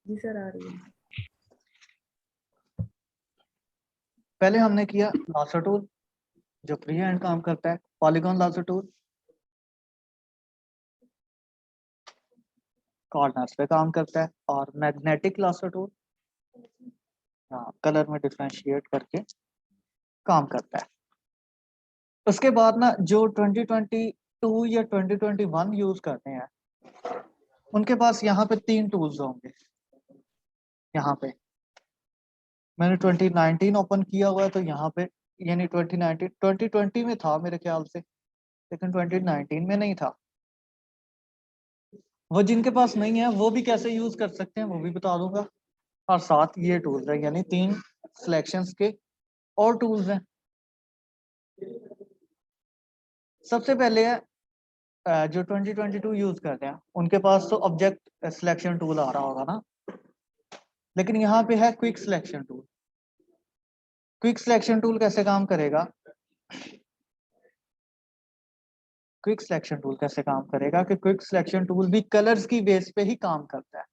जी sir आ रही है। पहले हमने किया लासो टूल जो फ्री हैंड काम करता है, पॉलीगॉन लासो टूल कॉर्नर्स पे काम करता है, और मैग्नेटिक लासो टूल कलर में डिफ्रेंशिएट करके काम करता है। उसके बाद ना जो 2022 या 2021 यूज करते हैं उनके पास यहाँ पे 3 टूल्स होंगे। यहाँ पे मैंने 2019 ओपन किया हुआ है, तो यहाँ पे यानी 2019 2020 में था मेरे ख्याल से, लेकिन 2019 में नहीं था। वो जिनके पास नहीं है वो भी कैसे यूज कर सकते हैं वो भी बता दूंगा, और साथ ये टूल्स है, यानी 3 सिलेक्शंस के और टूल्स हैं। सबसे पहले है जो 2022 यूज करते हैं उनके पास तो ऑब्जेक्ट सिलेक्शन टूल आ रहा होगा ना, लेकिन यहाँ पे है quick selection tool. Quick selection tool कैसे काम करेगा? क्विक सिलेक्शन टूल कैसे काम करेगा कि क्विक सिलेक्शन टूल भी कलर्स की बेस पे ही काम करता है।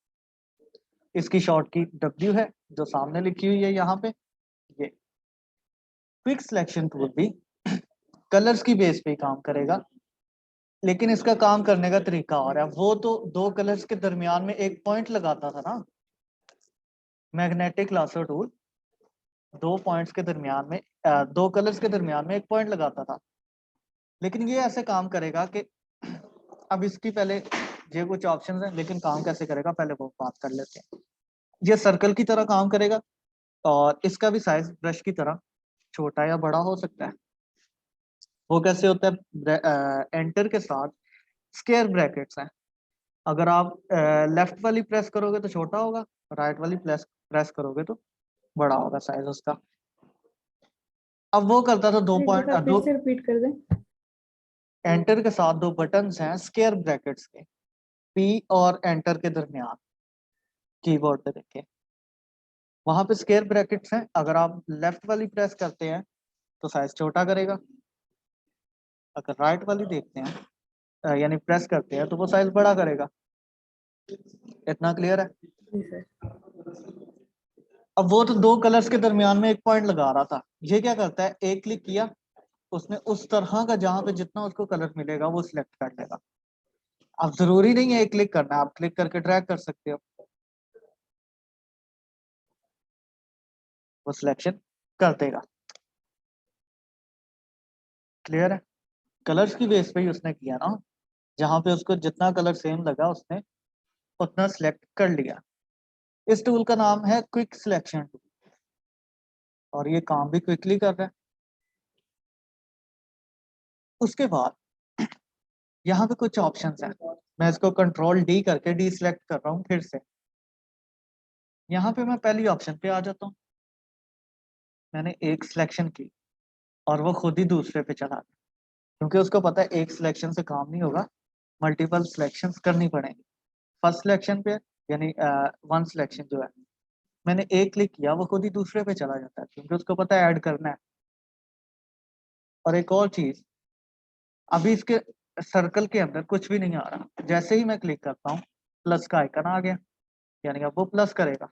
इसकी शॉर्ट की W है जो सामने लिखी हुई है यहाँ पे। ये क्विक सिलेक्शन टूल भी कलर्स की बेस पे ही काम करेगा, लेकिन इसका काम करने का तरीका और है। वो तो 2 कलर्स के दरमियान में एक पॉइंट लगाता था ना, मैग्नेटिक लासो टूल 2 पॉइंट्स के दरमियान में 2 कलर्स के दरमियान में एक पॉइंट लगाता था। लेकिन ये ऐसे काम करेगा कि अब इसकी पहले ये कुछ ऑप्शंस हैं, लेकिन काम कैसे करेगा पहले वो बात कर लेते हैं। ये सर्कल की तरह काम करेगा, और इसका भी साइज ब्रश की तरह छोटा या बड़ा हो सकता है। वो कैसे होता है? एंटर के साथ स्क्वायर ब्रैकेट्स हैं। अगर आप लेफ्ट वाली प्रेस करोगे तो छोटा होगा, राइट वाली प्रेस करोगे तो बड़ा होगा साइज उसका। अब वो करता था एक दफा फिर से रिपीट कर दें। एंटर के साथ 2 बटन्स हैं स्क्वायर ब्रैकेट्स के, पी और एंटर के दरमियान कीबोर्ड पे देखें, वहां पे स्क्वायर ब्रैकेट्स हैं। अगर आप लेफ्ट वाली प्रेस करते हैं तो साइज छोटा करेगा, अगर राइट वाली देखते हैं यानी प्रेस करते हैं तो वो साइज बड़ा करेगा। इतना क्लियर है? जी सर। अब वो तो 2 कलर्स के दरमियान में एक पॉइंट लगा रहा था, ये क्या करता है, एक क्लिक किया, उसने उस तरह का जहां पे जितना उसको कलर मिलेगा वो सिलेक्ट कर लेगा। अब जरूरी नहीं है एक क्लिक करना, आप क्लिक करके ड्रैग कर सकते हो, वो सिलेक्शन कर देगा। क्लियर है? कलर्स की बेस पे ही उसने किया ना, जहां पे उसको जितना कलर सेम लगा उसने उतना सिलेक्ट कर लिया। इस टूल का नाम है क्विक सिलेक्शन टूल, और ये काम भी क्विकली कर रहा है। उसके बाद यहाँ पे कुछ ऑप्शंस हैं, मैं इसको कंट्रोल डी करके डी सिलेक्ट कर रहा हूँ फिर से। यहाँ पे मैं पहली ऑप्शन पे आ जाता हूँ, मैंने एक सिलेक्शन की और वो खुद ही दूसरे पे चला गया, क्योंकि उसको पता है एक सिलेक्शन से काम नहीं होगा, मल्टीपल सिलेक्शंस करनी पड़ेंगी। फर्स्ट सिलेक्शन पे यानी 1 सिलेक्शन जो है मैंने एक क्लिक किया, वो खुद ही दूसरे पे चला जाता है, क्योंकि उसको पता है ऐड करना है। और एक और चीज, अभी इसके सर्कल के अंदर कुछ भी नहीं आ रहा, जैसे ही मैं क्लिक करता हूँ प्लस का आइकन आ गया, यानी अब वो प्लस करेगा।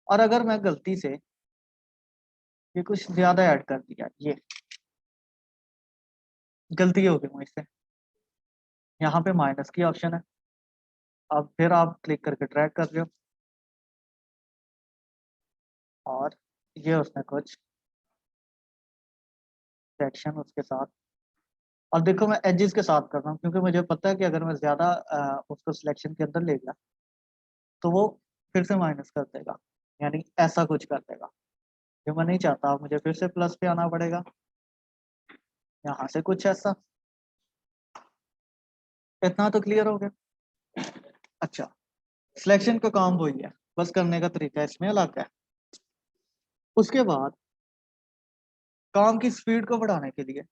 और अगर मैं गलती से ये कुछ ज्यादा ऐड कर दिया, ये गलती हो गई मुझसे, यहाँ पे माइनस की ऑप्शन है, अब फिर आप क्लिक करके ड्रैग कर रहे हो, और ये उसने कुछ सेक्शन उसके साथ, और देखो मैं एजेस के साथ कर रहा हूँ, क्योंकि मुझे पता है कि अगर मैं ज्यादा उसको सिलेक्शन के अंदर ले गया तो वो फिर से माइनस कर देगा, यानी ऐसा कुछ कर देगा जो मैं नहीं चाहता। मुझे फिर से प्लस पे आना पड़ेगा, यहाँ से कुछ ऐसा। इतना तो क्लियर हो गया। अच्छा, सिलेक्शन का काम वही है, बस करने का तरीका इसमें अलग है। उसके बाद काम की स्पीड को बढ़ाने के लिए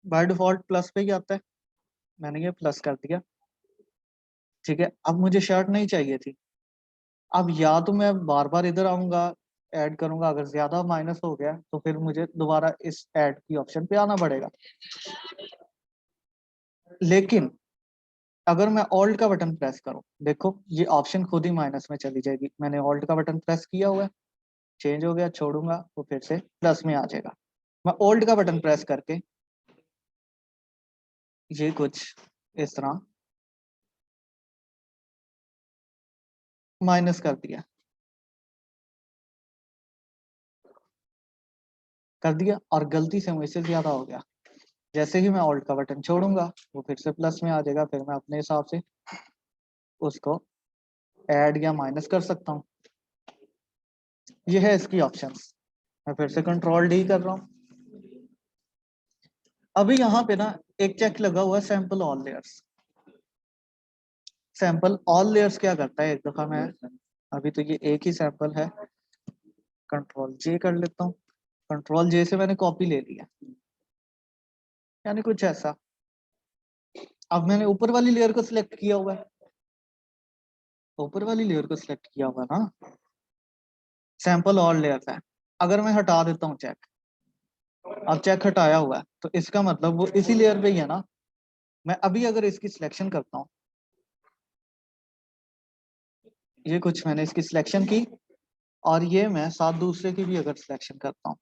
बाय डिफॉल्ट प्लस पे ही आता है, मैंने ये प्लस कर दिया। ठीक है, अब मुझे शर्ट नहीं चाहिए थी, अब या तो मैं बार बार इधर आऊंगा ऐड करूंगा, अगर ज्यादा माइनस हो गया तो फिर मुझे दोबारा इस ऐड की ऑप्शन पे आना पड़ेगा। लेकिन अगर मैं ऑल्ट का बटन प्रेस करूं, देखो ये ऑप्शन खुद ही माइनस में चली जाएगी। मैंने ऑल्ट का बटन प्रेस किया हुआ है, चेंज हो गया, छोड़ूंगा वो फिर से प्लस में आ जाएगा। मैं ऑल्ट का बटन प्रेस करके ये कुछ इस तरह माइनस कर दिया, और गलती से मुझसे ज्यादा हो गया। जैसे ही मैं ऑल्ट का बटन छोड़ूंगा वो फिर से प्लस में आ जाएगा। फिर मैं अपने हिसाब से उसको ऐड या माइनस कर सकता हूँ। ये है इसकी ऑप्शंस। मैं फिर से कंट्रोल डी कर रहा हूँ। अभी यहाँ पे ना एक चेक लगा हुआ है, sample all layers. Sample all layers क्या करता है, एक दफा मैं, अभी तो ये एक ही सैंपल है, कंट्रोल जे कर लेता हूँ। कंट्रोल जे से मैंने कॉपी ले लिया, यानी कुछ ऐसा। अब मैंने ऊपर वाली लेयर को सिलेक्ट किया हुआ है, ऊपर वाली लेयर को सिलेक्ट किया हुआ ना, सैंपल ऑल लेयर्स है। अगर मैं हटा देता हूँ चेक, अब चेक हटाया हुआ है तो इसका मतलब वो इसी लेयर पे ही है ना। मैं अभी अगर इसकी सिलेक्शन करता हूँ, ये कुछ मैंने इसकी सिलेक्शन की, और ये मैं साथ दूसरे की भी अगर सिलेक्शन करता हूँ,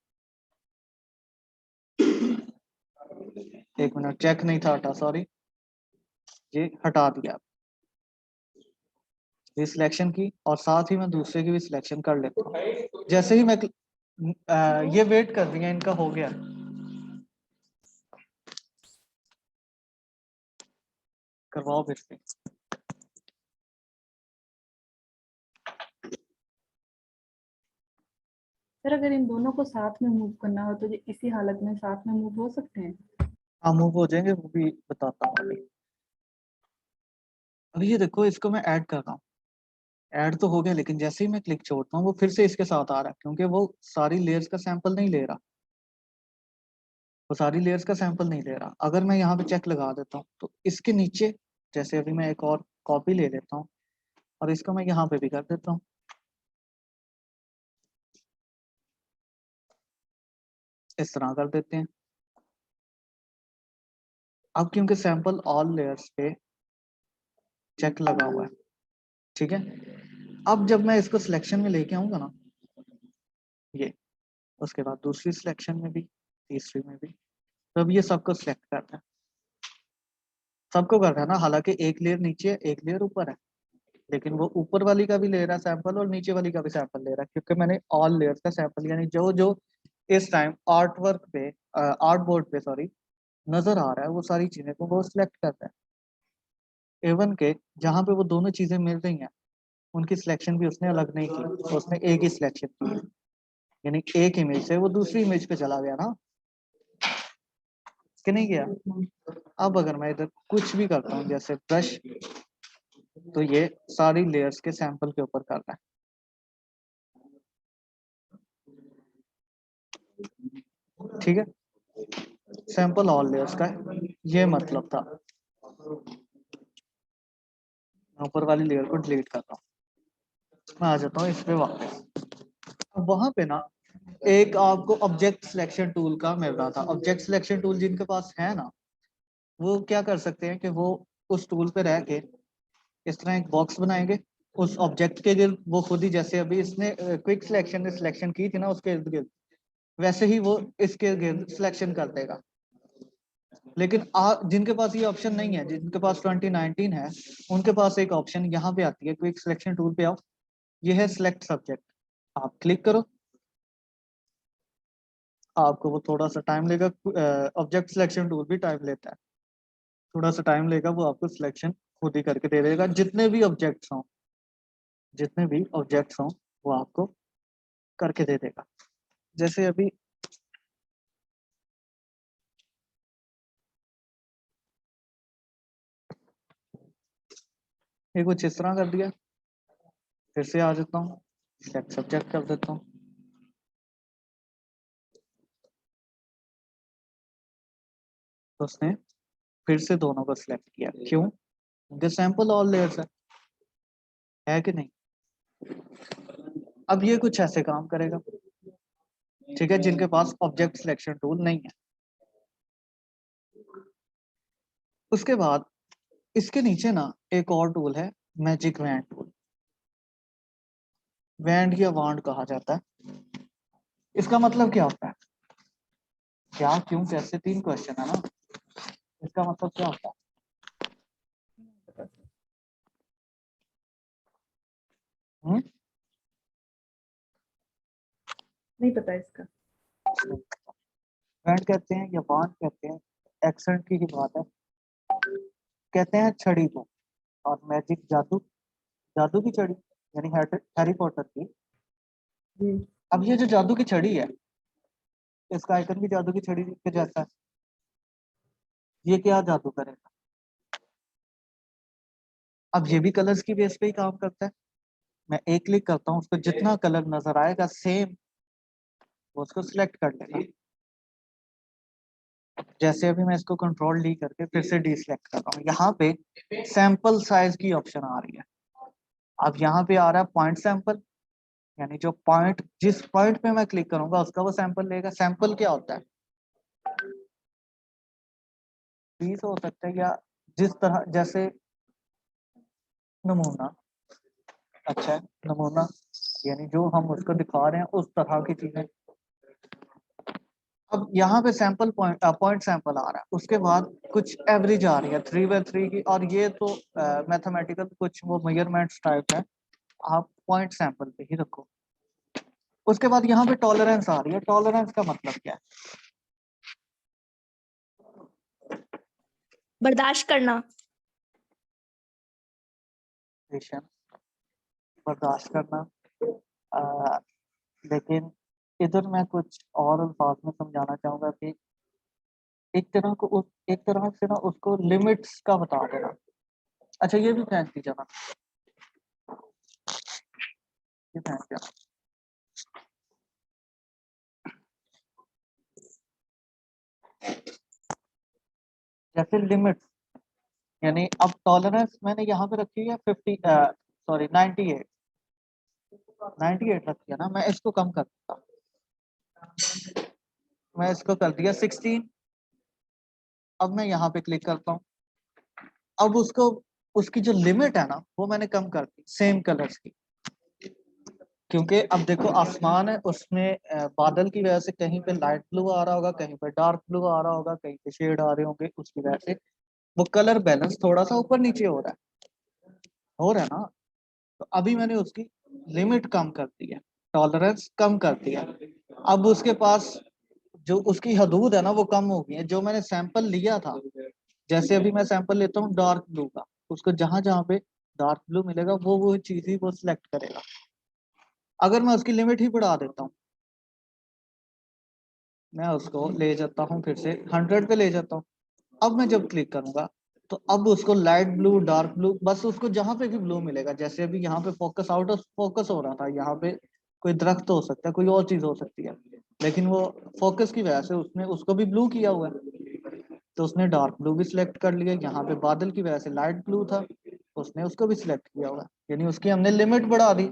एक मिनट, चेक नहीं था हटा, सॉरी, ये हटा दिया। ये सिलेक्शन की और साथ ही मैं दूसरे की भी सिलेक्शन कर लेता हूँ। जैसे ही मैं ये वेट कर दिया, इनका हो गया, करवाओ फिर से। सर अगर इन दोनों को साथ में मूव करना हो तो ये इसी हालत में साथ में मूव हो सकते हैं? हाँ मूव हो जाएंगे, वो भी बताता हूँ अभी। अभी ये देखो, इसको मैं ऐड कर रहा हूँ, ऐड तो हो गया, लेकिन जैसे ही मैं क्लिक छोड़ता हूँ वो फिर से इसके साथ आ रहा है, क्योंकि वो सारी लेयर्स का सैंपल नहीं ले रहा, वो सारी लेयर्स का सैंपल नहीं ले रहा। अगर मैं यहाँ पे चेक लगा देता हूँ तो इसके नीचे, जैसे अभी मैं एक और कॉपी ले लेता हूँ और इसको मैं यहाँ पे भी कर देता हूँ, इस तरह कर देते हैं। अब क्योंकि सैंपल ऑल लेयर्स पे चेक लगा हुआ है, ठीक है। अब जब मैं इसको सिलेक्शन में लेके आऊंगा ना, ये, उसके बाद दूसरी सिलेक्शन में भी, तीसरी में भी, तब ये सबको सिलेक्ट करना है, सबको करना है ना। हालांकि एक लेयर नीचे है, एक लेयर ऊपर है, लेकिन वो ऊपर वाली का भी ले रहा है सैंपल और नीचे वाली का भी सैंपल ले रहा है, क्योंकि मैंने ऑल लेयर्स का सैंपल, यानी जो जो इस टाइम आर्ट वर्क पे, आर्ट बोर्ड पे सॉरी, नजर आ रहा है, वो सारी चीजें को वो सिलेक्ट करता है। एवन के जहाँ पे वो दोनों चीजें मिल रही हैं, उनकी सिलेक्शन भी उसने अलग नहीं की, तो उसने एक ही सिलेक्शन की है। यानी एक इमेज से वो दूसरी इमेज पे चला गया ना, कि नहीं गया। अब अगर मैं इधर कुछ भी करता हूँ, जैसे ब्रश, तो ये सारी लेयर्स के सैंपल के ऊपर कर रहा है, ठीक है। सैंपल ऑल लेयर्स का ये मतलब था। ऊपर वाली लेयर को डिलीट करता हूँ, मैं आ जाता हूँ इस पे वापस। अब वहां पे ना एक आपको ऑब्जेक्ट सिलेक्शन टूल का मिल रहा था। ऑब्जेक्ट सिलेक्शन टूल जिनके पास है ना, वो क्या कर सकते हैं कि वो उस टूल पे रह के इस तरह एक बॉक्स बनाएंगे उस ऑब्जेक्ट के गिर्द। वो खुद ही, जैसे अभी इसने क्विक सिलेक्शन ने सिलेक्शन की थी ना उसके इर्द गिर्द, वैसे ही वो इसके गिर्द सिलेक्शन कर देगा। लेकिन जिनके पास ये ऑप्शन नहीं है, जिनके पास 2019 है, उनके पास एक ऑप्शन यहाँ पे आती है, क्विक सिलेक्शन टूल पे आओ, ये है सिलेक्ट सब्जेक्ट। आप क्लिक करो, आपको वो थोड़ा सा टाइम लेगा। ऑब्जेक्ट सिलेक्शन टूल भी टाइम लेता है, थोड़ा सा टाइम लेगा, वो आपको सिलेक्शन खुद ही करके दे देगा। जितने भी ऑब्जेक्ट्स हों, जितने भी ऑब्जेक्ट्स हों, वो आपको करके दे देगा। जैसे अभी ये कुछ इस तरह कर दिया, फिर से आ जाता हूँ, सिलेक्ट सब्जेक्ट कर देता हूँ, तो उसने फिर से दोनों को सिलेक्ट किया। क्यों? क्योंकि सैंपल ऑल लेयर्स है कि नहीं। अब ये कुछ ऐसे काम करेगा, ठीक है, जिनके पास ऑब्जेक्ट सिलेक्शन टूल नहीं है। उसके बाद इसके नीचे ना एक और टूल है, मैजिक वैंड टूल। वैंड या वांड कहा जाता है। इसका मतलब क्या होता है? क्या, क्यों, कैसे, 3 क्वेश्चन है ना। इसका मतलब क्या होता है? हम्म? नहीं पता इसका। वैंड कहते हैं या वांड कहते हैं, एक्सेंट की ही बात है। कहते हैं छड़ी को। और मैजिक जादू, जादू की छड़ी, यानी हैरी पॉटर की। जी। अब ये जो जादू की छड़ी है, इसका आइकन भी जादू की छड़ी के जैसा है। ये क्या जादू करेगा? अब ये भी कलर्स की बेस पे ही काम करता है। मैं एक क्लिक करता हूँ, उसको जितना कलर नजर आएगा सेम, वो उसको सिलेक्ट कर लेगा। जैसे अभी मैं इसको कंट्रोल डी करके फिर से डी सिलेक्ट कर रहा हूँ, यहाँ पे सैंपल साइज की ऑप्शन आ रही है। अब यहाँ पे आ रहा है पॉइंट सैंपल, यानी जो पॉइंट, जिस पॉइंट पे मैं क्लिक करूंगा उसका वो सैंपल लेगा। सैंपल क्या होता है? पीस हो सकता है, या जिस तरह, जैसे नमूना। अच्छा है, नमूना यानी जो हम उसको दिखा रहे हैं उस तरह की चीजें। अब यहाँ पे सैंपल पॉइंट सैंपल आ रहा है, उसके बाद कुछ एवरेज आ रही है 3/3 की, और ये तो मैथमेटिकल कुछ वो मेजरमेंट्स टाइप है, आप पॉइंट सैंपल पे ही रखो। उसके बाद यहाँ पे टॉलरेंस आ रही है। टॉलरेंस का मतलब क्या बर्दाश्त करना। है? बर्दाश्त करना। आ, लेकिन इधर मैं कुछ और अल्फाज में समझाना चाहूंगा कि एक तरह से ना उसको लिमिट्स का बता देना। अच्छा, ये भी फेंक दीजिए ना, ये फेंक दिया। जैसे लिमिट्स, यानी अब टॉलरेंस मैंने यहाँ पे रखी है 98 रखी है ना, मैं इसको कम कर देता हूँ। मैं इसको कर दिया 16। अब मैं यहाँ पे क्लिक करता हूँ। अब उसको, उसकी जो लिमिट है ना वो मैंने कम कर दी सेम कलर्स की। क्योंकि अब देखो आसमान है, उसमें बादल की वजह से कहीं पे लाइट ब्लू आ रहा होगा, कहीं पे डार्क ब्लू आ रहा होगा, कहीं पे शेड आ रहे होंगे, उसकी वजह से वो कलर बैलेंस थोड़ा सा ऊपर नीचे हो रहा है ना। तो अभी मैंने उसकी लिमिट कम कर दी है, टॉलरेंस कम कर दिया। अब उसके पास जो उसकी हदूद है ना वो कम हो गई है। जो मैंने सैंपल लिया था, जैसे अभी मैं सैंपल लेता हूँ डार्क ब्लू का, उसको जहां जहां पे डार्क ब्लू मिलेगा वो चीज ही वो सिलेक्ट करेगा। अगर मैं उसकी लिमिट ही बढ़ा देता हूँ, मैं उसको ले जाता हूँ फिर से 100 पे ले जाता हूँ। अब मैं जब क्लिक करूंगा तो अब उसको लाइट ब्लू, डार्क ब्लू, बस उसको जहां पे भी ब्लू मिलेगा, जैसे अभी यहाँ पे फोकस आउट ऑफ फोकस हो रहा था, यहाँ पे कोई दरख्त हो सकता है, कोई और चीज हो सकती है, लेकिन वो फोकस की वजह से उसने उसको भी ब्लू किया हुआ है, तो उसने डार्क ब्लू भी सिलेक्ट कर लिया। यहाँ पे बादल की वजह से लाइट ब्लू था, उसने उसको भी सिलेक्ट किया हुआ है, यानी उसकी हमने लिमिट बढ़ा दी।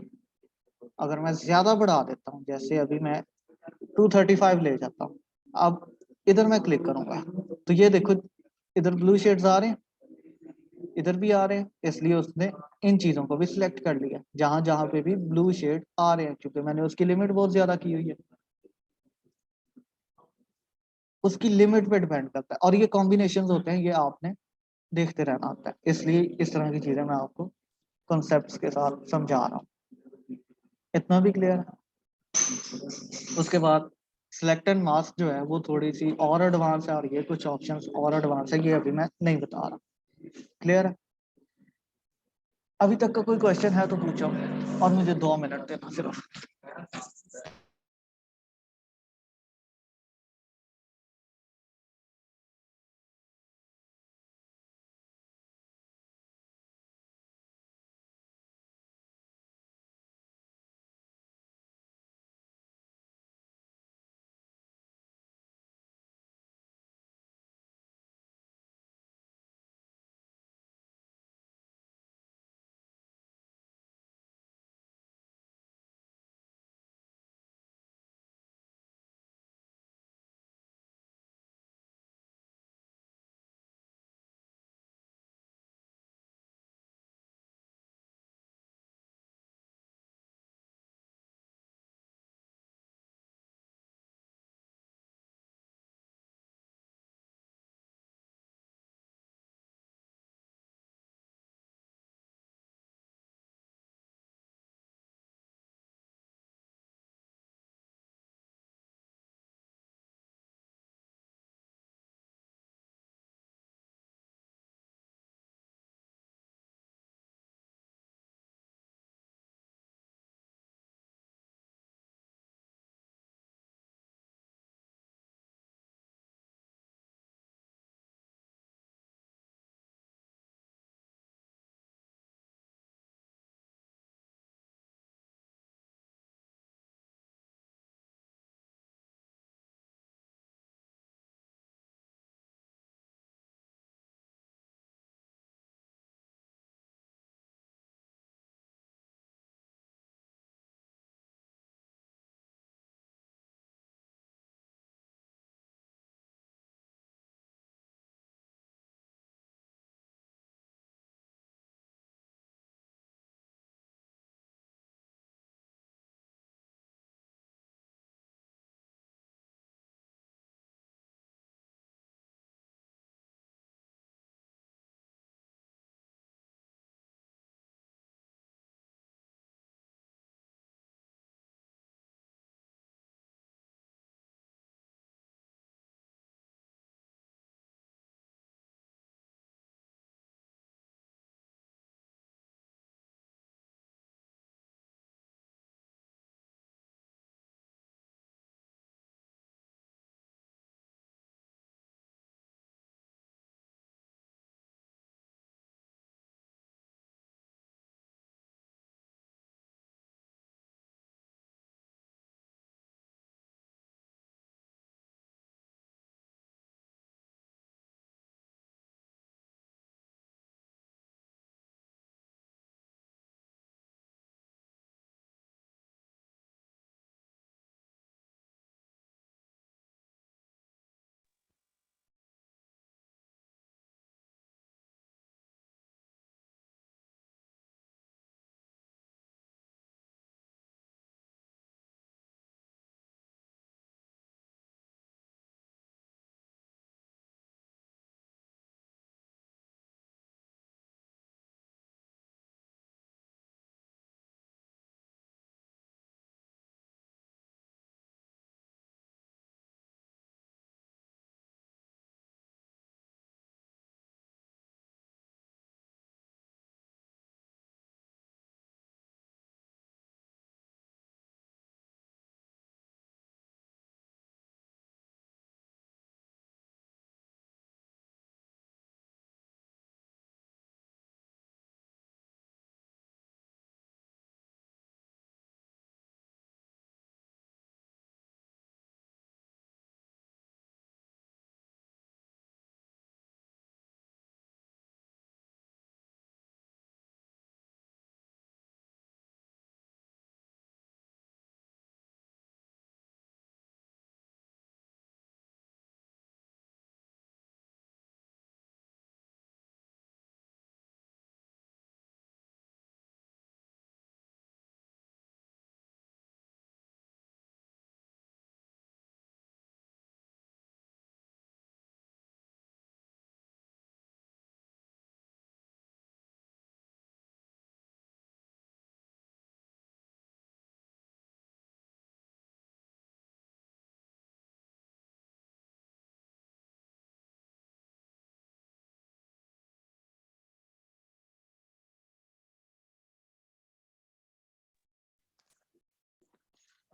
अगर मैं ज्यादा बढ़ा देता हूँ, जैसे अभी मैं 235 ले जाता हूँ, अब इधर मैं क्लिक करूंगा तो ये देखो इधर ब्लू शेड्स आ रहे हैं, इधर भी आ रहे हैं, इसलिए उसने इन चीजों को भी सिलेक्ट कर लिया जहां जहां पे भी ब्लू शेड आ रहे हैं, क्योंकि मैंने उसकी लिमिट बहुत ज्यादा की हुई है। उसकी लिमिट पे डिपेंड करता है, और ये कॉम्बिनेशंस होते हैं, ये आपने देखते रहना होता है, इसलिए इस तरह की चीजें मैं आपको कॉन्सेप्ट्स के साथ समझा रहा हूँ। इतना भी क्लियर है? उसके बाद सिलेक्ट एंड मास्क जो है वो थोड़ी सी और एडवांस है, और ये कुछ ऑप्शंस और एडवांस है, ये अभी मैं नहीं बता रहा। क्लियर है? अभी तक का कोई क्वेश्चन है तो पूछो, और मुझे 2 मिनट देना सिर्फ।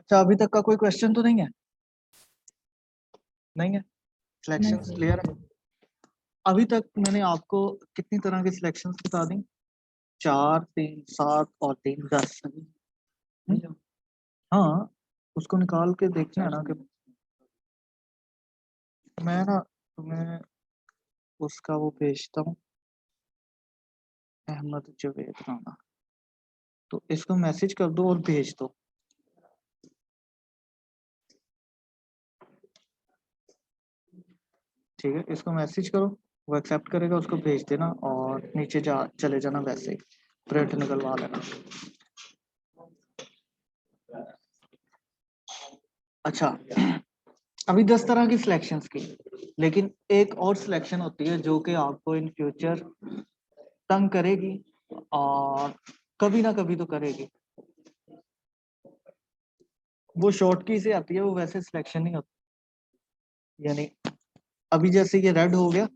अच्छा, अभी तक का कोई क्वेश्चन तो नहीं है? नहीं है? सिलेक्शन नहीं सर। क्लियर है? अभी तक मैंने आपको कितनी तरह की सिलेक्शंस बता दी? 4, 3, 7 और 3, 10। हाँ, उसको निकाल के देखना है ना कि मैं ना तुम्हें उसका वो भेजता हूँ, अहमद जवेद राना। तो इसको मैसेज कर दो और भेज दो। ठीक है, इसको मैसेज करो, वो एक्सेप्ट करेगा, उसको भेज देना और नीचे जा चले जाना, वैसे ही प्रिंट निकलवा लेना। अच्छा, अभी 10 तरह की सिलेक्शंस की, लेकिन एक और सिलेक्शन होती है जो कि आपको इन फ्यूचर तंग करेगी और कभी ना कभी तो करेगी। वो शॉर्ट की से आती है, वो वैसे सिलेक्शन नहीं होती। यानी अभी जैसे ये रेड हो गया,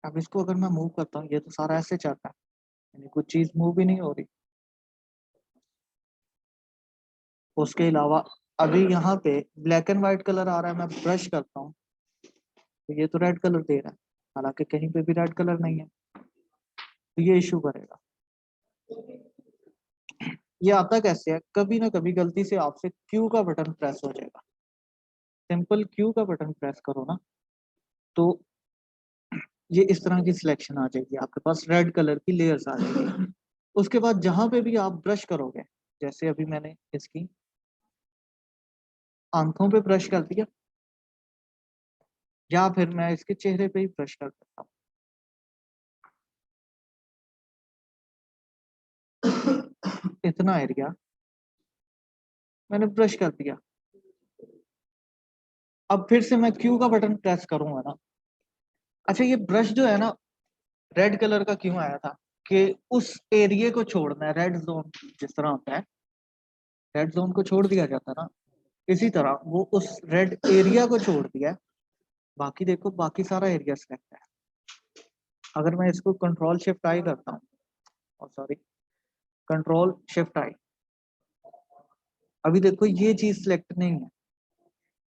अब इसको अगर मैं मूव करता हूँ, ये तो सारा ऐसे चलता है, यानी कुछ चीज मूव ही नहीं हो रही। उसके अलावा अभी यहाँ पे ब्लैक एंड व्हाइट कलर आ रहा है, मैं ब्रश करता हूँ तो ये तो रेड कलर दे रहा है, हालांकि कहीं पे भी रेड कलर नहीं है, तो ये इशू करेगा। ये आता कैसे है? कभी ना कभी गलती से आपसे क्यू का बटन प्रेस हो जाएगा। सिंपल क्यू का बटन प्रेस करो ना, तो ये इस तरह की सिलेक्शन आ जाएगी, आपके पास रेड कलर की लेयर्स आ जाएगी। उसके बाद जहां पे भी आप ब्रश करोगे, जैसे अभी मैंने इसकी आंखों पे ब्रश कर दिया, या फिर मैं इसके चेहरे पे ही ब्रश कर देता हूँ। इतना एरिया मैंने ब्रश कर दिया। अब फिर से मैं क्यू का बटन प्रेस करूंगा ना। अच्छा, ये ब्रश जो है ना, रेड कलर का क्यों आया था? कि उस एरिया को छोड़ना है, रेड जोन जिस तरह होता है, रेड जोन को छोड़ दिया जाता है ना, इसी तरह वो उस रेड एरिया को छोड़ दिया। बाकी देखो, बाकी सारा एरिया सिलेक्ट है। अगर मैं इसको कंट्रोल शिफ्ट आई करता हूँ, और सॉरी, कंट्रोल शिफ्ट आई, अभी देखो ये चीज सिलेक्ट नहीं है,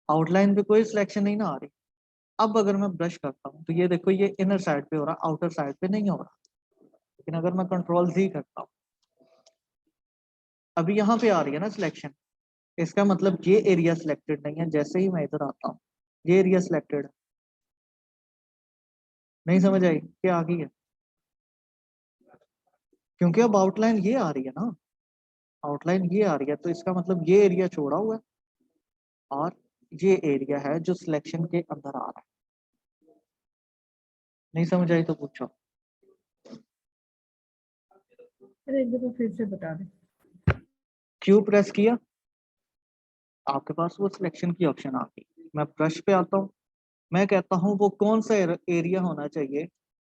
आउटलाइन पे कोई सिलेक्शन नहीं ना आ रही। अब अगर मैं ब्रश करता हूँ तो ये देखो, ये इनर साइड पे हो रहा, आउटर साइड पे नहीं हो रहा। लेकिन अगर मैं कंट्रोल जी करता हूँ, अभी यहाँ पे आ रही है ना सिलेक्शन, इसका मतलब ये एरिया सिलेक्टेड नहीं है। जैसे ही मैं इधर आता हूँ, ये एरिया सिलेक्टेड है। नहीं समझ आई क्या आ गई है? क्योंकि अब आउटलाइन ये आ रही है ना, आउटलाइन ये आ रही है, तो इसका मतलब ये एरिया छोड़ा हुआ है और ये एरिया है जो सिलेक्शन के अंदर आ रहा है। नहीं समझ आई तो पूछो। अरे एक दफा फिर से बता दें। क्यू प्रेस किया, आपके पास वो सिलेक्शन की ऑप्शन आ गई। मैं ब्रश पे आता हूँ, मैं कहता हूँ वो कौन सा एरिया होना चाहिए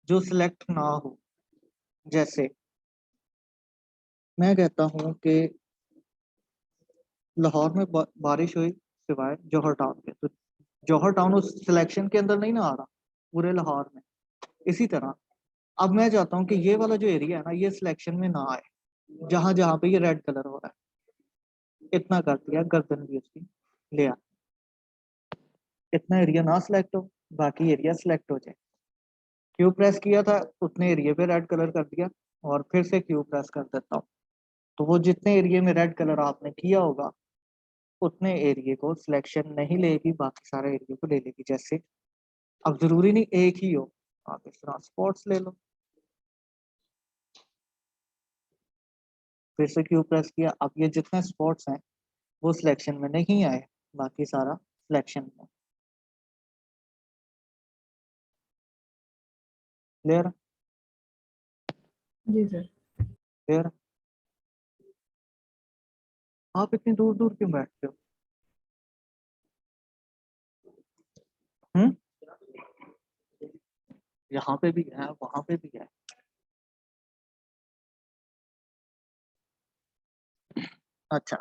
जो सिलेक्ट ना हो। जैसे मैं कहता हूँ कि लाहौर में बारिश हुई सिवाय जौहर टाउन के, तो जौहर टाउन उस सिलेक्शन के अंदर नहीं ना आ रहा, पूरे लाहौर में। इसी तरह अब मैं चाहता हूँ कि ये वाला जो एरिया है ना, ये सिलेक्शन में ना आए, जहां जहां पे ये रेड कलर हो रहा है। इतना कर दिया, गर्दन भी उसकी ले आ, इतना एरिया ना सिलेक्ट हो, बाकी एरिया सिलेक्ट हो जाए। क्यू प्रेस किया था, उतने एरिया पे रेड कलर कर दिया, और फिर से क्यू प्रेस कर देता हूँ, तो वो जितने एरिया में रेड कलर आपने किया होगा, उतने एरिया को सिलेक्शन नहीं लेगी, बाकी सारे एरिया को ले लेगी। जैसे अब जरूरी नहीं एक ही हो, आप इस तरह स्पॉट्स ले लो। फिर से क्यू प्रेस किया, अब ये जितने स्पॉट्स हैं वो सिलेक्शन में नहीं आए, बाकी सारा सिलेक्शन में। क्लियर? जी सर। क्लियर? आप इतनी दूर दूर क्यों बैठते हो? हम्म, यहाँ पे भी है, वहां पे भी है। अच्छा,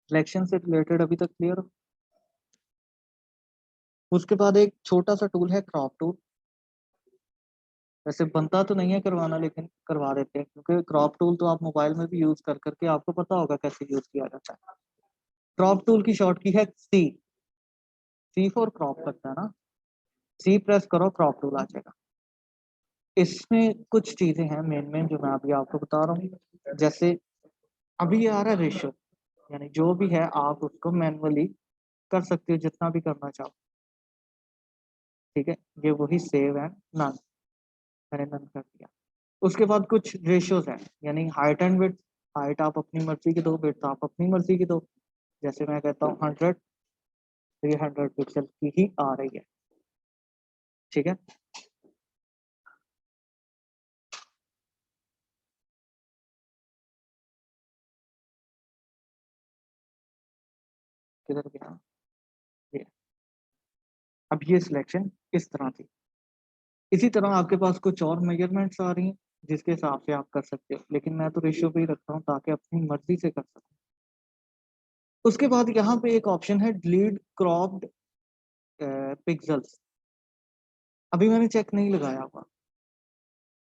सिलेक्शन से रिलेटेड अभी तक क्लियर हो? उसके बाद एक छोटा सा टूल है क्रॉप टूल। वैसे बनता तो नहीं है करवाना, लेकिन करवा देते हैं क्योंकि क्रॉप टूल तो आप मोबाइल में भी यूज कर करके आपको पता होगा कैसे यूज किया जाता है। क्रॉप टूल की शॉर्ट की है सी, सी फॉर क्रॉप करता है ना, सी प्रेस करो क्रॉप टूल आ जाएगा। इसमें कुछ चीजें हैं मेन मेन जो मैं अभी आपको बता रहा हूँ। जैसे अभी ये आ रहा है रेशो, यानी जो भी है आप उसको मैनुअली कर सकते हो जितना भी करना चाहो, ठीक है। ये वही सेव एंड नन, मैंने नन कर दिया। उसके बाद कुछ रेशियोज हैं, यानी हाइट एंड विड्थ। हाइट आप अपनी मर्जी की दो, विड्थ आप अपनी मर्जी की दो। जैसे मैं कहता हूँ 100, तो ये 100 पिक्सल की ही आ रही है, ठीक है। किधर गया ये? अब ये सिलेक्शन इस तरह थी। इसी तरह आपके पास कुछ और मेजरमेंट्स आ रही हैं जिसके हिसाब से आप कर सकते हो, लेकिन मैं तो रेशियो पे ही रखता हूँ ताकि अपनी मर्जी से कर सकूँ। उसके बाद यहाँ पे एक ऑप्शन है डिलीट क्रॉप्ड पिक्सल्स। अभी मैंने चेक नहीं लगाया हुआ,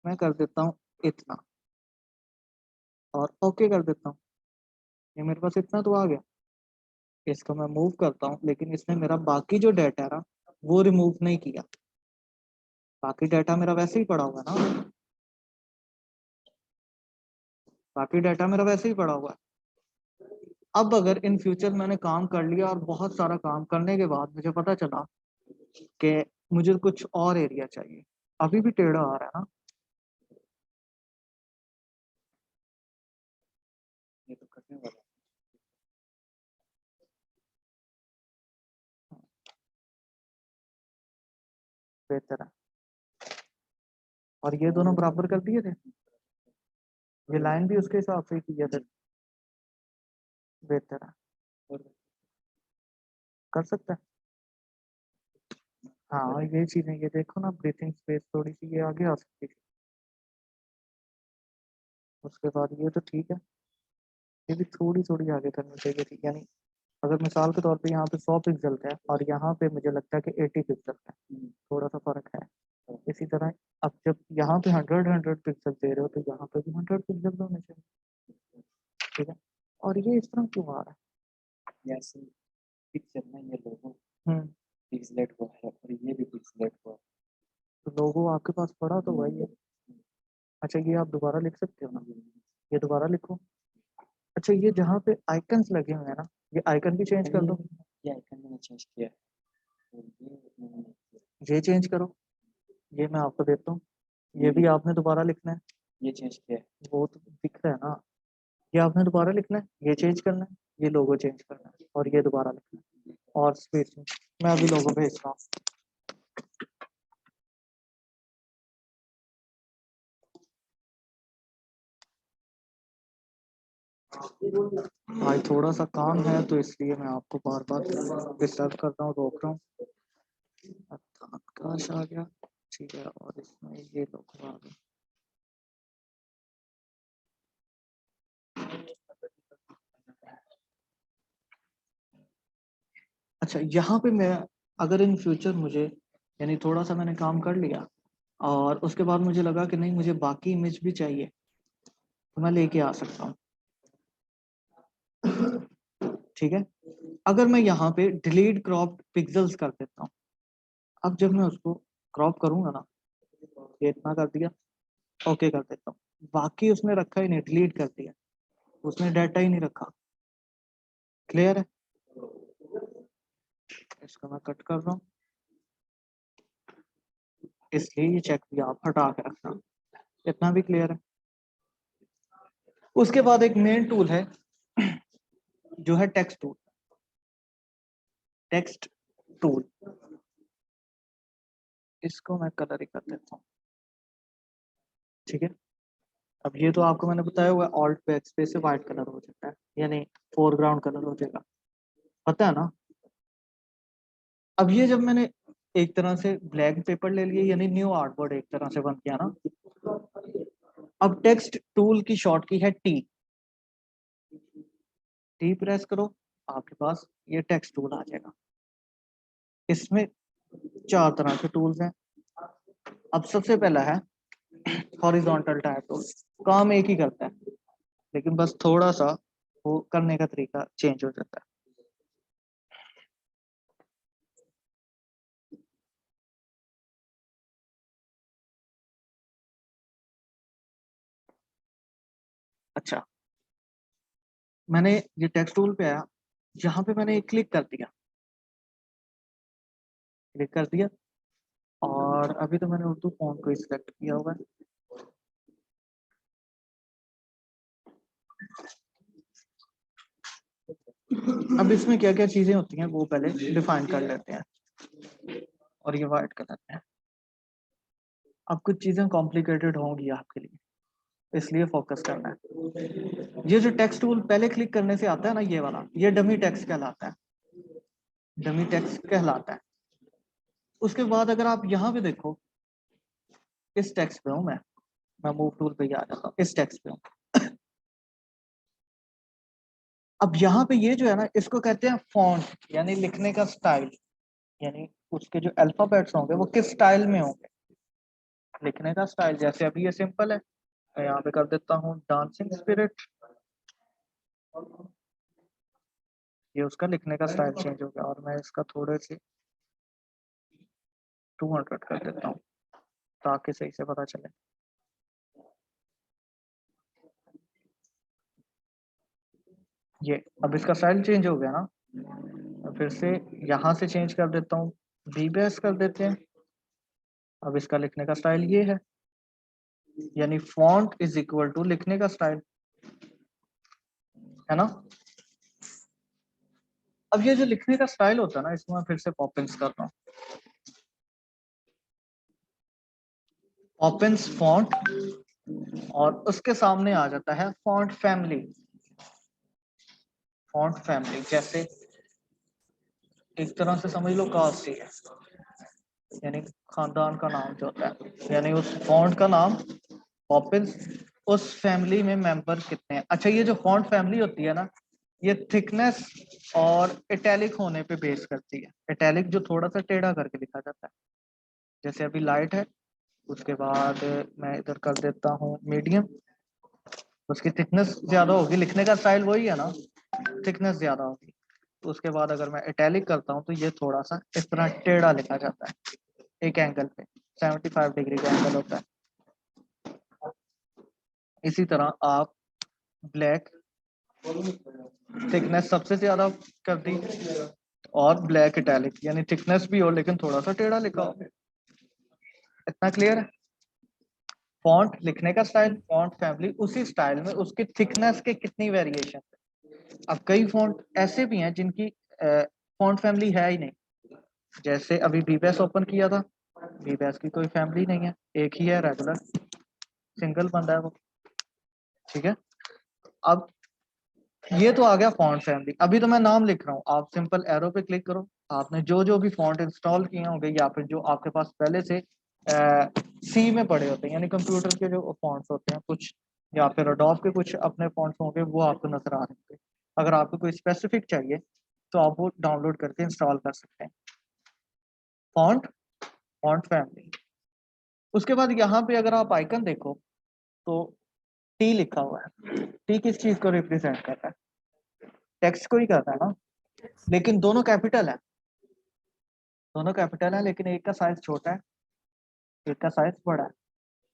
मैं कर देता हूँ इतना और ओके कर देता हूँ। ये मेरे पास इतना तो आ गया। इसको मैं मूव करता हूँ, लेकिन इसने मेरा बाकी जो डाटा है ना वो रिमूव नहीं किया। बाकी डाटा मेरा वैसे ही पड़ा हुआ है ना, बाकी डाटा मेरा वैसे ही पड़ा हुआ है। अब अगर इन फ्यूचर मैंने काम कर लिया और बहुत सारा काम करने के बाद मुझे पता चला कि मुझे कुछ और एरिया चाहिए, अभी भी टेढ़ा आ रहा है ना, ये तो करने वाला बेहतर है। और ये दोनों बराबर कर दिए थे, ये लाइन भी उसके हिसाब से ही किया था, बेहतर है, कर सकता है। हाँ ये चीजें, ये देखो ना ब्रीथिंग स्पेस थोड़ी सी ये आगे आ सकती है। उसके बाद ये तो ठीक है, ये भी थोड़ी थोड़ी आगे करनी चाहिए थी। यानी अगर मिसाल के तौर पे यहाँ पे 100 पिक्सल है और यहाँ पे मुझे लगता है कि 80 पिक्सल है, थोड़ा सा फर्क है। इसी तरह अब जब यहाँ पे 100 पिक्सल दे रहे हो तो यहाँ पे भी 100 पिक्सल होने चाहिए, ठीक है। और ये इस तरह क्यों आ रहा है? यस, पिक्सल में ये लोगो पिक्सलेट हुआ है और ये भी पिक्सलेट हुआ है, तो लोगो आपके पास पड़ा तो वही है। अच्छा ये आप दोबारा लिख सकते हो ना, ये दोबारा लिखो। अच्छा ये जहाँ पे आइकन्स लगे हुए हैं ना, ये आइकन भी चेंज कर दो। ये आइकन मैंने चेंज किया है, ये चेंज करो, ये मैं आपको देता हूँ। ये भी आपने दोबारा लिखना है, ये चेंज किया है, वो तो दिख रहा है ना। ये आपने दोबारा लिखना है, ये चेंज करना है, ये लोगो चेंज करना है और ये दोबारा लिखना है। और स्पेस मैं अभी लोगो भेज रहा हूँ। भाई थोड़ा सा काम है तो इसलिए मैं आपको बार बार डिस्टर्ब कर रहा हूँ, रोक रहा हूँ। काश आ गया, ठीक है। और इसमें ये लोग आ गए। अच्छा यहाँ पे मैं अगर इन फ्यूचर मुझे, यानी थोड़ा सा मैंने काम कर लिया और उसके बाद मुझे लगा कि नहीं मुझे बाकी इमेज भी चाहिए, तो मैं लेके आ सकता हूँ, ठीक है। अगर मैं यहाँ पे डिलीट क्रॉप पिक्सल्स कर देता हूँ, अब जब मैं उसको क्रॉप करूंगा ना, ये इतना कर दिया, ओके कर देता हूँ, बाकी उसने रखा ही नहीं, डिलीट कर दिया, उसने डाटा ही नहीं रखा। क्लियर है? इसको मैं कट कर रहा हूँ, इसलिए ये चेक भी आप हटा के रखना। इतना भी क्लियर है? उसके बाद एक मेन टूल है जो है टेक्स्ट टूल। टेक्स्ट टूल, इसको मैं कलर ही कर देता हूँ, ठीक है। अब ये तो आपको मैंने बताया हुआ, ऑल्ट बैक स्पेस से व्हाइट कलर हो जाता है, यानी फोरग्राउंड कलर हो जाएगा, पता है ना। अब ये जब मैंने एक तरह से ब्लैक पेपर ले लिए, यानी न्यू आर्टबोर्ड एक तरह से बन गया ना। अब टेक्स्ट टूल की शॉर्ट की है टी, टी प्रेस करो, आपके पास ये टेक्स्ट टूल आ जाएगा। इसमें 4 तरह के टूल्स हैं। अब सबसे पहला है हॉरिजॉन्टल टाइप टूल काम एक ही करता है, लेकिन बस थोड़ा सा वो करने का तरीका चेंज हो जाता है। अच्छा, मैंने ये टेक्स्ट टूल पे आया, यहाँ पे मैंने क्लिक कर दिया, और अभी तो मैंने उर्दू फॉन्ट को सिलेक्ट किया हुआ है। अब इसमें क्या क्या चीजें होती हैं वो पहले डिफाइन कर लेते हैं, और ये वाइट कलर है। अब कुछ चीजें कॉम्प्लिकेटेड होंगी आपके लिए, इसलिए फोकस करना है। ये जो टेक्स्ट टूल पहले क्लिक करने से आता है ना, ये वाला, ये डमी टेक्स्ट कहलाता है, डमी टेक्स्ट कहलाता है। उसके बाद अगर आप यहाँ पे देखो, इस टेक्स्ट पे हूँ मैं मूव टूल पे ही आ जाता हूँ, इस टेक्स्ट पे हूँ। अब यहाँ पे ये जो है ना, इसको कहते हैं फॉन्ट, यानी लिखने का स्टाइल, यानी उसके जो अल्फाबेट्स होंगे वो किस स्टाइल में होंगे, लिखने का स्टाइल। जैसे अभी ये सिंपल है, मैं यहाँ पे कर देता हूँ डांसिंग स्पिरिट, ये उसका लिखने का स्टाइल चेंज हो गया, और मैं इसका थोड़े से 200 कर देता हूँ ताकि सही से पता चले। ये अब इसका स्टाइल चेंज हो गया ना, तो फिर से यहाँ से चेंज कर देता हूँ, बीबीएस कर देते हैं। अब इसका लिखने का स्टाइल ये है, यानी फॉन्ट इज इक्वल टू लिखने का स्टाइल, है ना। अब ये जो लिखने का स्टाइल होता है ना, इसको मैं फिर से पॉपिंस करता हूँ, पॉपिंस फॉन्ट, और उसके सामने आ जाता है फॉन्ट फैमिली। फॉन्ट फैमिली जैसे एक तरह से समझ लो कास्ट ही है, यानी खानदान का नाम जो होता है, यानी उस फॉन्ट का नाम पॉपिंस, उस फैमिली में मेंबर कितने हैं। अच्छा, ये जो फॉन्ट फैमिली होती है ना, ये थिकनेस और इटैलिक होने पे बेस करती है। इटैलिक जो थोड़ा सा टेढ़ा करके लिखा जाता है, जैसे अभी लाइट है, उसके बाद मैं इधर कर देता हूँ मीडियम, उसकी थिकनेस ज्यादा होगी, लिखने का स्टाइल वही है ना, थिकनेस ज्यादा होगी। तो उसके बाद अगर मैं इटैलिक करता हूँ तो ये थोड़ा सा इस तरह टेढ़ा लिखा जाता है, एक एंगल पे 75 डिग्री का एंगल होता है। इसी तरह आप ब्लैक, थिकनेस सबसे ज्यादा कर दी, और ब्लैक इटैलिक, यानी थिकनेस भी हो लेकिन थोड़ा सा टेढ़ा लिखा हो। इतना क्लियर है। फॉन्ट लिखने का स्टाइल, फॉन्ट फैमिली उसी स्टाइल में उसकी थिकनेस के कितनी वेरिएशन। अब कई फॉन्ट ऐसे भी हैं जिनकी फॉन्ट फैमिली है ही नहीं, जैसे अभी बीबीएस ओपन किया था, बीबीएस की कोई फैमिली नहीं है, एक ही है रेगुलर, सिंगल बंदा है वो, ठीक है। अब ये तो आ गया फॉन्ट फैमिली। अभी तो मैं नाम लिख रहा हूँ, आप सिंपल एरो पे क्लिक करो, आपने जो जो भी फॉन्ट इंस्टॉल किए होंगे, या फिर जो आपके पास पहले से सी में पड़े होते हैं, यानी कंप्यूटर के जो फॉन्ट्स होते हैं कुछ, या फिर अडोब के कुछ अपने फॉन्ट्स होंगे, वो आपको नजर आ रहे होंगे। अगर आपको कोई स्पेसिफिक चाहिए तो आप वो डाउनलोड करके इंस्टॉल कर सकते हैं, फॉन्ट, फॉन्ट फैमिली। उसके बाद यहाँ पे अगर आप आइकन देखो तो टी लिखा हुआ है, टी किस चीज को रिप्रेजेंट कर रहा है, टेक्स्ट को ही कर रहा है ना, लेकिन दोनों कैपिटल है, दोनों कैपिटल है, लेकिन एक का साइज छोटा है, एक का साइज बड़ा है।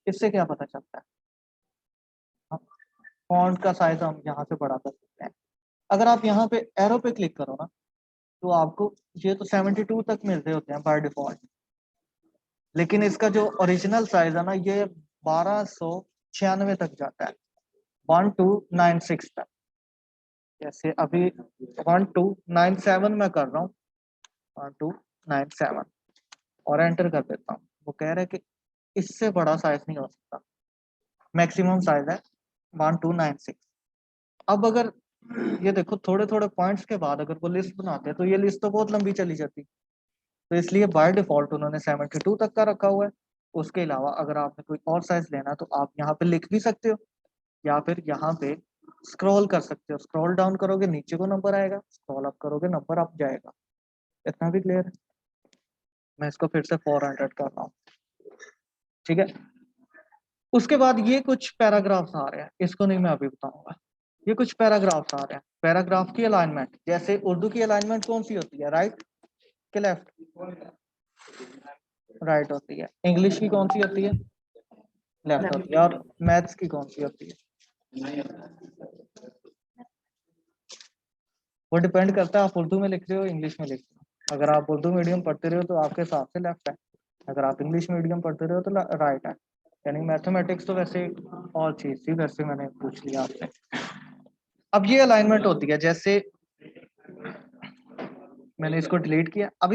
इससे क्या पता चलता है, फॉन्ट का साइज हम यहाँ से बड़ा कर सकते हैं। अगर आप यहाँ पे एरो पे क्लिक करो ना, तो आपको ये तो 72 तक मिल रहे होते हैं बाय डिफॉल्ट, लेकिन इसका जो ओरिजिनल साइज है ना, ये 1296 तक जाता है, 1296 तक। जैसे अभी 1297 में कर रहा हूँ, 1297, और एंटर कर देता हूँ। वो कह रहा है कि इससे बड़ा साइज नहीं हो सकता, मैक्सिमम साइज है 1296। अब अगर ये देखो, थोड़े थोड़े पॉइंट्स के बाद अगर वो लिस्ट बनाते हैं तो ये लिस्ट तो बहुत लंबी चली जाती, तो इसलिए बाय डिफॉल्ट उन्होंने 72 तक का रखा हुआ है। उसके अलावा अगर आपने कोई और साइज लेना है तो आप यहाँ पे लिख भी सकते हो, या फिर यहाँ पे स्क्रॉल कर सकते हो, स्क्रॉल डाउन करोगे नीचे को नंबर आएगा, स्क्रॉल अप करोगे नंबर अप जाएगा। इतना भी क्लियर है। मैं इसको फिर से 400 कर रहा हूँ, ठीक है। उसके बाद ये कुछ पैराग्राफ्स आ रहे हैं, इसको नहीं मैं अभी बताऊंगा। ये कुछ पैराग्राफ्स आ रहे हैं, पैराग्राफ की अलाइनमेंट, जैसे उर्दू की अलाइनमेंट कौन सी होती है, राइट के लेफ्ट, राइट होती है। इंग्लिश की कौन सी होती है, लेफ्ट होती है। और मैथ्स की कौन सी होती है, वो डिपेंड करता है आप उर्दू में लिख रहे हो इंग्लिश में लिख रहे हो। अगर आप उर्दू मीडियम पढ़ते रहे हो तो आपके हिसाब से लेफ्ट है, अगर आप इंग्लिश मीडियम पढ़ते रहे हो तो राइट है। यानी मैथमेटिक्स तो वैसे और चीज थी, वैसे मैंने पूछ लिया आपसे। अब ये अलाइनमेंट होती है, जैसे मैंने इसको डिलीट किया अभी